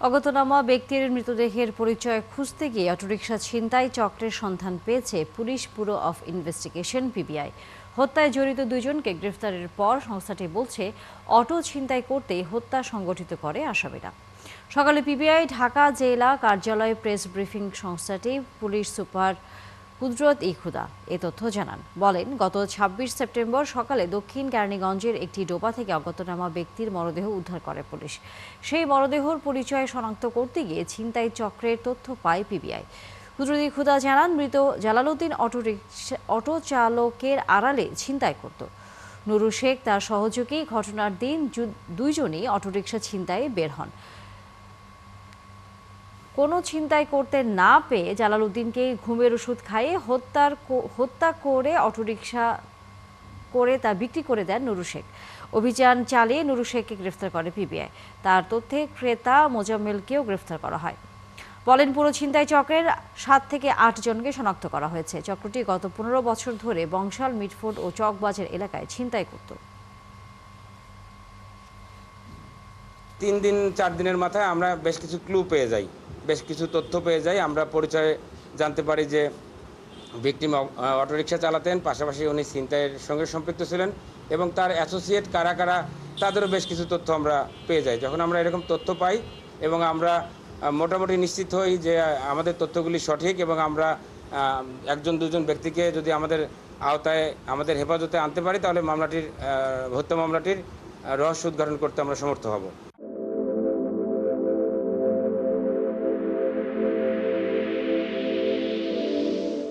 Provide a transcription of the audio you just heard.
অজ্ঞাতনামা ব্যক্তির মৃতদেহের পরিচয় খুঁজতে গিয়ে অটোরিকশা ছিনতাই চক্রের সন্ধান পেয়েছে police bureau of investigation PBI. হত্যায় জড়িত দুজনকে গ্রেফতারের পর সংস্থাটি বলছে অটো ছিনতাই করতেই হত্যা সংগঠিত করে আসামিরা। সকালে পিবিআই ঢাকা জেলা কার্যালয়ে প্রেস ব্রিফিং সংস্থাটি পুলিশ সুপার কুদরত খুদা এ তথ্য জানান। বলেন, গত ২৬ সেপ্টেম্বর সকালে দক্ষিণ কেরানীগঞ্জের একটি ডোবা থেকে অজ্ঞাতনামা ব্যক্তির মরদেহ উদ্ধার করে পুলিশ। সেই মরদেহর পরিচয় শনাক্ত করতে গিয়ে ছিনতাই চক্রের তথ্য পায় পিবিআই। কুদরত খুদা জানান, মৃত জালালউদ্দিন অটো চালকের আড়ালে ছিনতাই করত। নুরু শেখ তার সহযোগী ঘটনার দিন দুইজনই অটোরিকশা ছিনতাইয়ে বের হন। কোনো ছিনতাই করতে না পেয়ে জালালউদ্দিনকে ঘুমের ওষুধ খাইয়ে হত্যা করে অটোরিকশা করে তা বিক্রি করে দেন নুরু শেখ। অভিযান চালিয়ে নুরু শেখকে গ্রেফতার করে পিবিআই। তার তথ্যে ক্রেতা মোজাম্মেলকেও গ্রেফতার করা হয়। বলেন, পুরো ছিনতাই চক্রের ৭ থেকে ৮ জনকে শনাক্ত করা হয়েছে। চক্রটি গত ১৫ বছর ধরে বংশাল, মিটফোর্ড ও চকবাজার এলাকায় ছিনতাই করত। ৩ দিন ৪ দিনের মাথায় আমরা বেশ কিছু ক্লু পেয়ে যাই, বেশ কিছু তথ্য পেয়ে যাই। আমরা পরিচয় জানতে পারি যে ভিকটিম অটোরিকশা চালাতেন, পাশাপাশি উনি ছিনতাইয়ের সঙ্গে সম্পৃক্ত ছিলেন এবং তার অ্যাসোসিয়েট কারা কারা তাদেরও বেশ কিছু তথ্য আমরা পেয়ে যাই। যখন আমরা এরকম তথ্য পাই এবং আমরা মোটামুটি নিশ্চিত হই যে আমাদের তথ্যগুলি সঠিক এবং আমরা একজন দুজন ব্যক্তিকে যদি আমাদের আওতায় আমাদের হেফাজতে আনতে পারি তাহলে হত্যা মামলাটির রহস্য উদ্ঘাটন করতে আমরা সমর্থ হব।